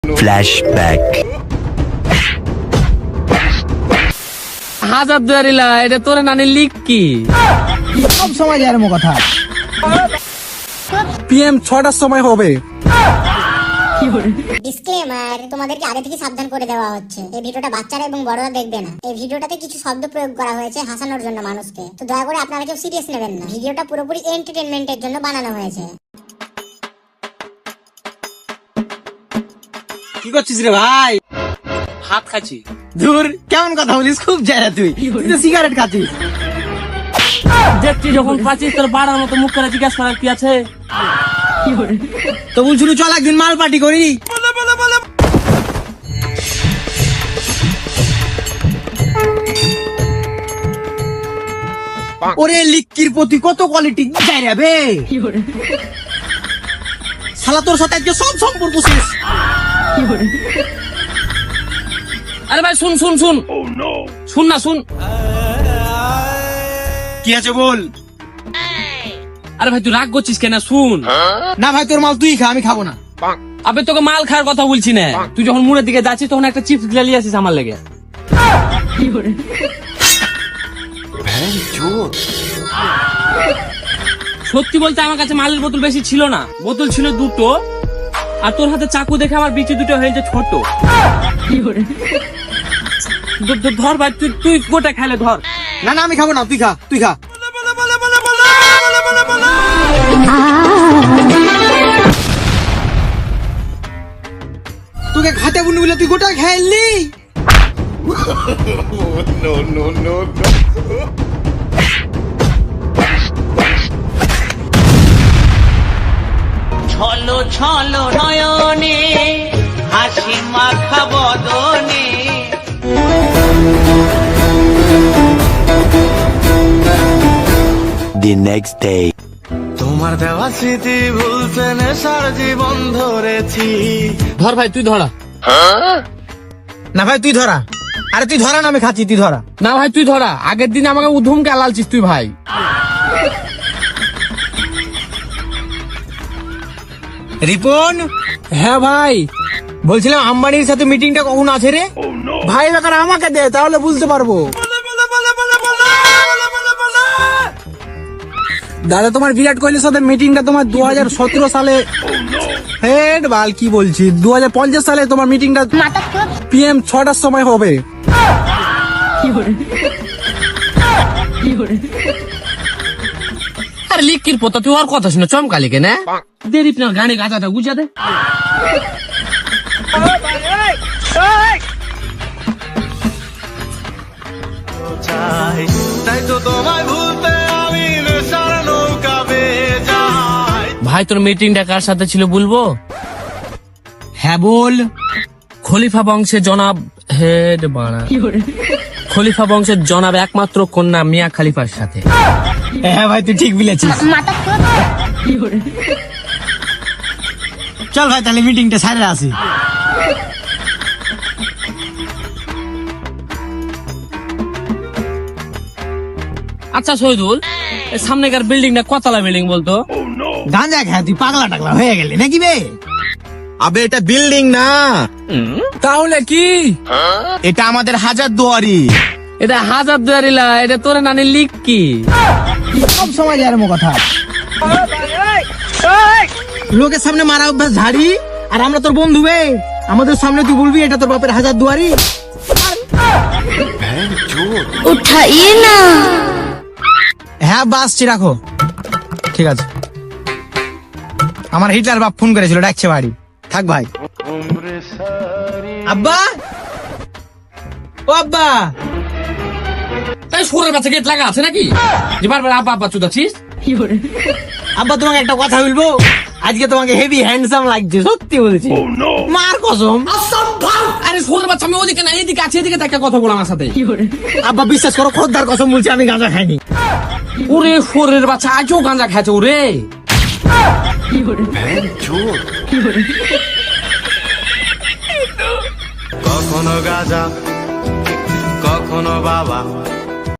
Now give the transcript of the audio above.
Flashback. হাজার দুয়ারিলা এটা তোর নানি লিখ কি সব সময় যার মো কথা PM 6টার সময় হবে। ডিসক্লেমার, তোমাদেরকে আগে থেকে সাবধান করে দেওয়া হচ্ছে এই ভিডিওটা বাচ্চারা এবং বড়রা দেখবে না। এই ভিডিওটাতে কিছু শব্দ প্রয়োগ করা হয়েছে হাসানোর জন্য মানুষকে, তো দয়া করে আপনারা কেউ সিরিয়াস নেবেন না। ভিডিওটা পুরোপুরি এন্টারটেইনমেন্টের জন্য বানানো হয়েছে। কি করছিস রে ভাই? হাত খাচ্ছি। দূর, কেমন কথা বলিস? খুব যারা তুই তো সিগারেট খাচ্ছিস। দেখছি যখন খাচ্ছিস তোর বাড়ার মতো মুখ করে জিজ্ঞাসা করার কি আছে? তো বলছিল চল একদিন মাল পার্টি করি। ওরে লিক্কির প্রতি কত কোয়ালিটি যাই রে শালা, তোর সাথে আজকে সব সম্পর্ক শেষ। আরে ভাই শুন শুন শুন শুন না শুন। কি আছে বল? আরে ভাই তুই রাগ করছিস কেন? শুন না ভাই, তোর মাল তুই খা, আমি খাবো না। আবে তোকে মাল খাওয়ার কথা বলছি না। তুই যখন মুড়ের দিকে যাচ্ছিস তখন একটা চিপস গিলা নিয়ে আসিস আমার লেগে। সত্যি বলতে আমার কাছে মালের বোতল বেশি ছিল না, বোতল ছিল দুটো। আর তোর হাতে চাকু দেখে আমার বিচি দুটো হয়েছে ছোট। ধর ভাই, তুই তুই গোটা খেলে ধর। না না, আমি খাবো না, তুই খা, তুই খা। তোকে খাতে বুনি বলে তুই গোটা খাইলি। ছলো ছলো নয়নে হাসি মাখা বদনে The next day. তোমার দেওয়া স্মৃতি ভুলতে নেশার জীবন ধরেছি। ধর ভাই তুই ধরা। না ভাই তুই ধরা। আরে তুই ধরা না, আমি খাচ্ছি, তুই ধরা। না ভাই তুই ধরা। আগের দিন আমাকে উধুমকে আলালছিস তুই ভাই। রিপন, হ্যাঁ ভাই, বলছিলাম আম্বানির সাথে মিটিংটা কখন আছে রে? ভাই ব্যাপারে আমাকে দে, তাহলে বুঝতে পারবো। দাদা তোমার বিরাট কোহলির সাথে মিটিংটা তোমার 2017 সালে হেড বাল কি বলছি 2050 সালে তোমার মিটিংটা PM 6টার সময় হবে। আরে লিখির পোতা তুই আর কথা শুনে চমকালি কেন? দেরি না গানে গাঁজাটা গুজা দে। চাই তাই তো তোমায় ভুলতে আমি নেশার নৌকা বেয়ে যাই। ভাই তোর মিটিংটা কার সাথে ছিল বলবো? হ্যাঁ বল। খলিফা বংশের জনাব হেড বাড়া। খলিফা বংশের জনাব একমাত্র কন্যা মিয়া খলিফার সাথে। হ্যাঁ ভাই তুই ঠিক বলেছিস। চল ভাই তাহলে মিটিংটা সারে আসি। আচ্ছা শহীদুল, সামনেকার বিল্ডিংটা কতলা বিল্ডিং বলতো? গাঁজা খায় তুই পাগলা টাগলা হয়ে গেলি নাকি বে? আবে এটা বিল্ডিং না, তাহলে কি? এটা আমাদের হাজার দুয়ারি। এটা হাজার দুয়ারিলা এটা তোর নানি লিখ কি? সব সময় যার মো কথা লোকের সামনে মারা অভ্যাস ঝাড়ি, আর আমরা তোর বন্ধু বে, আমাদের সামনে তুই বলবি এটা তোর বাপের হাজার দুয়ারি? উঠাইয়ে না। হ্যাঁ বাসছি, রাখো। ঠিক আছে, আমার হিটলার বাপ ফোন করেছিল, ডাকছে বাড়ি। থাক ভাই। আব্বা, ও আব্বা। এই সুরের বাচ্চা গেট লাগা আছে নাকি? যে বারবার আব্বা আব্বা চুদাচ্ছিস? আব্বা তোমাকে একটা কথা বলবো, আজকে তোমাকে হেভি হ্যান্ডসাম লাগছে, সত্যি বলছি। মার কসম। আরে সুরের বাচ্চা, আমি ওদিকে না এদিকে আছে, এদিকে একটা কথা বল আমার সাথে। আব্বা বিশ্বাস করো, খোদ্দার কসম বলছি, আমি গাঁজা খাইনি। ওরে সুরের বাচ্চা আজও গাঁজা খাচ্ছে ওরে। কখনো গাজা, কখনো বাবা,